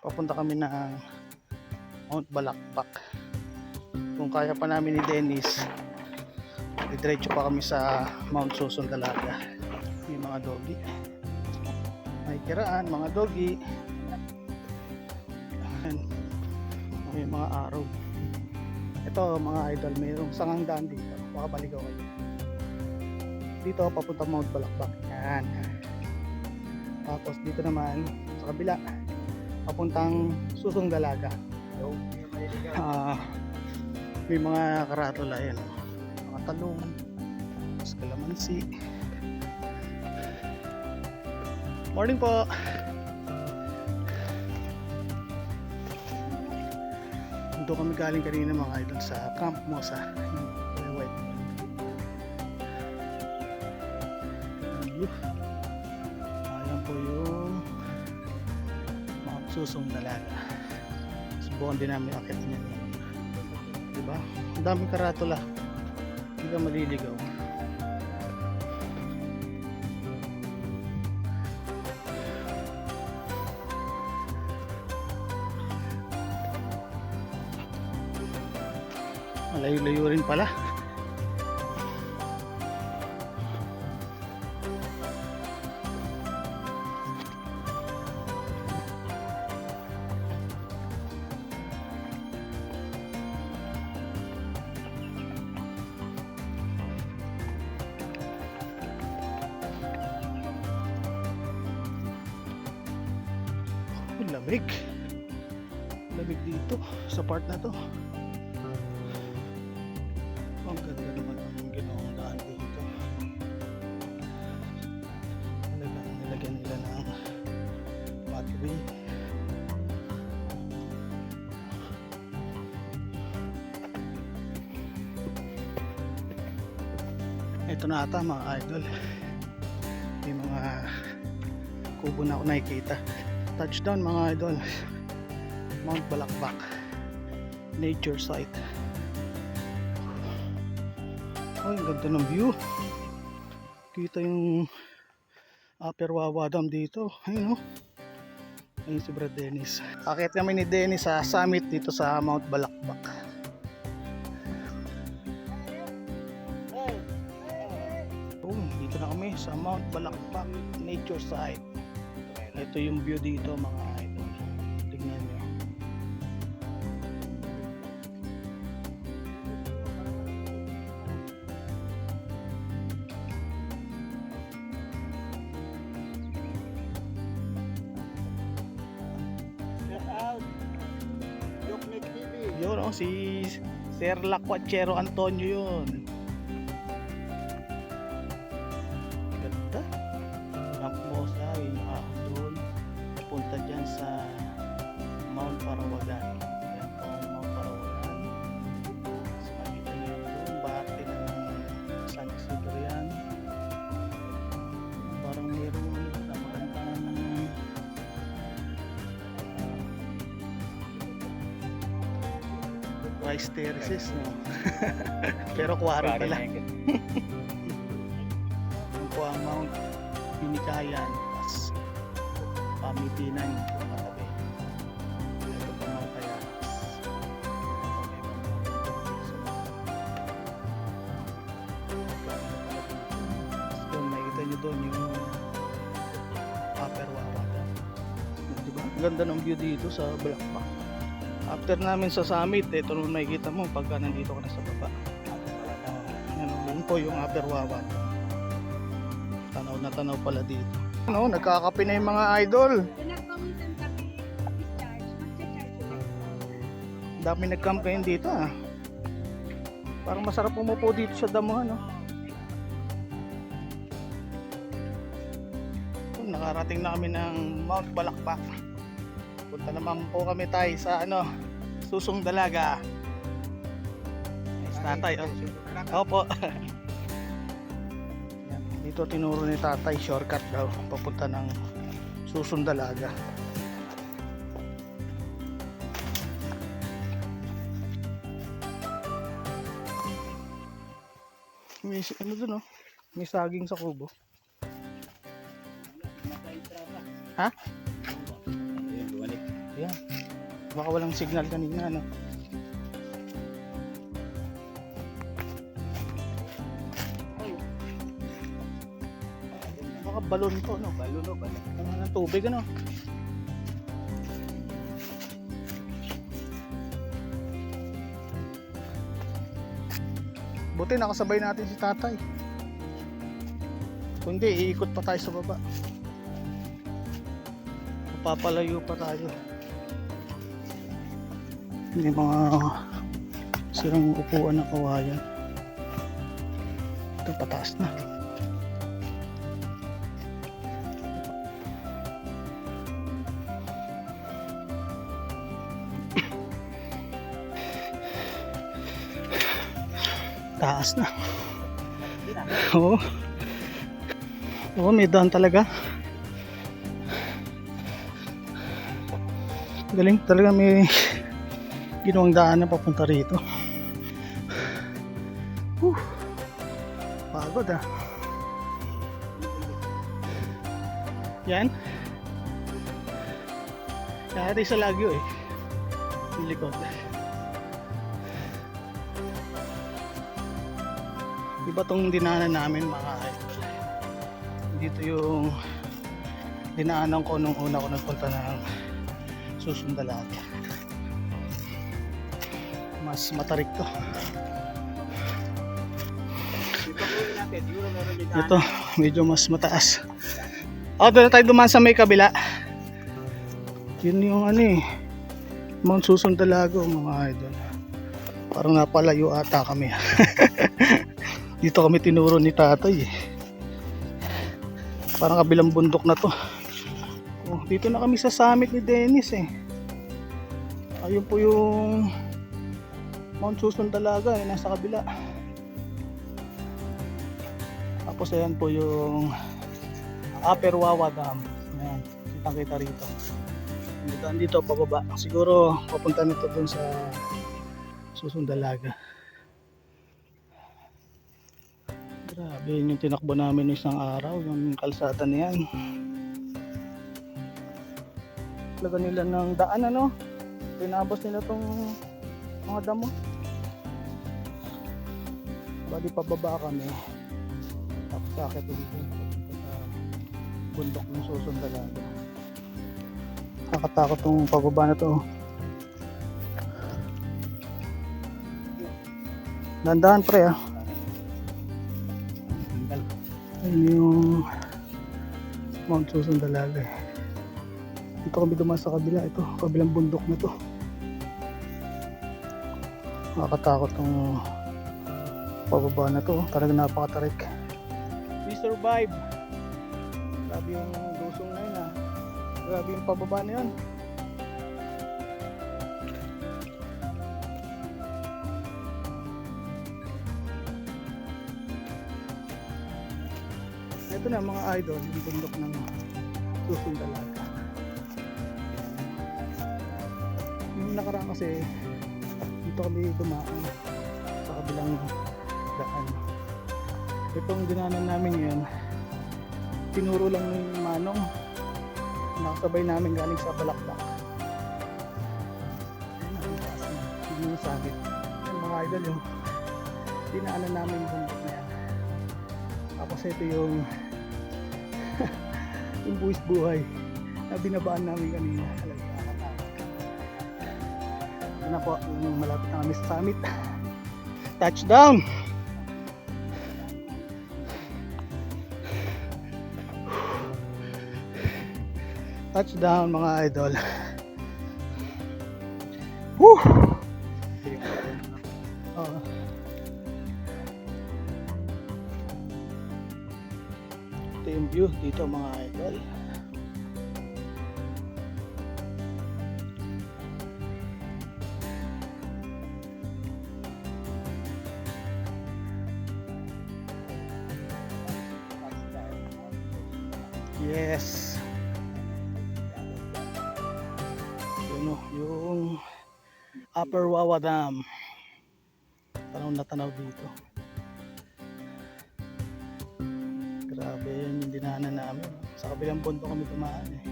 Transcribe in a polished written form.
Papunta kami ng Mount Balakpak. Kung kaya pa namin ni Dennis, diretso pa kami sa Mount Susun Dalaga. May mga doggy, may kiraan, mga doggy. May mga araw. Ito mga idol, mayroong sangang daan dito. Baka baligaw kayo. Dito papunta Mount Balakpak. Yan. Tapos dito naman sa kabila papuntang Susong Dalaga. So, may mga karatula yan. Mga talong, mas kalamansi. Morning po. Doon kami galing kanina mga idol sa Camp Mosa. White. Ayan po yung mga Susong Dalaga. Subukan din namin akit niya. Diba? Ang daming karatula. Hindi ka maliligaw. Malayo-layo rin pala. Lamig. Lamig dito sa part na to. Ang ganda naman ang ginawang daan dito. Nilagyan nila ng battery. Ito na ata mga idol. May mga kubo na ako nakikita. Touchdown mga idol. Mount Balakpak nature site. Oh, ang ganda ng view. Kita yung Upper Wawa Dam dito. Ayun oh. Ayun si Brad Dennis. Akit kami ni Dennis sa summit dito sa Mount Balakpak. Oh, dito na kami sa Mount Balakpak nature site. Ito yung view dito mga idol. Tignan nyo. Yun o, si Sir Lacuachero Antonio yun. Ganda. Camp Mosa, yung doon. Punta dyan sa Mount Parawagan. Yan po ang Mount Parawagan. So, makita nyo doon, bate ng San Isidro yan. Parang mayroon na magandang rice terraces, no? Pero quarry pala. Yan po ang Mount Binikayan. Pamitinan katabi. Ito po mga kaya doon makikita nyo doon yung Upper Wawa Dam. Diba? Ganda ng view dito sa Balakpak. After namin sa summit, ito naman makikita mo pagka nandito ka na sa baba. Yan po yung Upper Wawa Dam. Tanaw na tanaw pala dito. Ano, nagkakape na yung mga idol. Dami nag-camp ngayon dito ah. Parang masarap umupo dito sa damuhan, no? Nakarating na kami ng Mount Balakpak. Punta naman po kami tayo sa ano, Susong Dalaga. Nice tatay, oh. Opo. Dito tinuro ni tatay, shortcut daw papunta ng Susong Dalaga. May ano dun oh, may saging sa kubo. Ha? Ayan. Baka walang signal kanina, no? Ay. Baka balon to, no? Balon, no? Balon. Ano ng tubig, ano? Buti nakasabay natin si tatay. Kung hindi, iikot pa tayo sa baba. Papalayo pa tayo. May mga sirang upuan na kawayan. Ito pataas na. Taas na. Oo. Oo, may daan talaga. Galing talaga, may ginawang daan na papunta rito. Pagod ah. Yan. Kaya tayo sa Lagyo eh. Yung likod. Iba tong dinaanan namin mga idol. Dito yung dinaanan ko nung una ko nagpunta ng Susundalaga. Mas matarik to. Ito, medyo mas mataas. Doon na tayo dumaan sa may kabila. Yun yung ano eh, Mount Susundalaga mga idol. Parang napalayo ata kami. Dito kami tinuro ni tatay eh. Parang kabilang bundok na to. Dito na kami sa summit ni Dennis eh. Ayun po yung Mount Susundalaga eh, nasa kabila. Tapos ayan po yung Upper Wawa Dam. Ayan, kitang kita rito. Dito pababa. Siguro papunta nito dun sa Susundalaga. Grabe, yun yung tinakbo namin isang araw, yung kalsada na yan. Laga nila ng daan, ano? Tinabos nila tong mga damo. Bali pababa kami. Tapos sakit ulit sa bundok ng Susundalaga. Nakakatakot tong pababa na to. Dandahan pre ah. Ayun yung Mount Susundalaga. Dito kami dumaan sa kabila. Ito, kabilang bundok na to. Nakakatakot tong pababa na to. Talaga napakatarik. We survive. Grabe yung dusong na yun ah. Grabe yung pababa na yun. Ito na mga idol, yung bundok ng Susundalaga. Yung nakaraan kasi dito kami dumaan sa kabilang daan. Itong dinaanan namin yun, tinuro lang ni Manong. Nakasabay namin galing sa Balakbak. Yun yung sabit. Yung mga idol yung dinaanan namin yung bundok na yan. Tapos ito yung yung buwis buhay na binabaan namin kanina. Ano po, yung malapit na kami sa summit. Touchdown! Touchdown mga idol. Woo! Ito yung view dito mga idol. Yes. Yun o, yung Upper Wawa Dam. Parang natanaw dito. Grabe yun yung dinaanan namin. Sa kabilang bundok kami tumaan eh.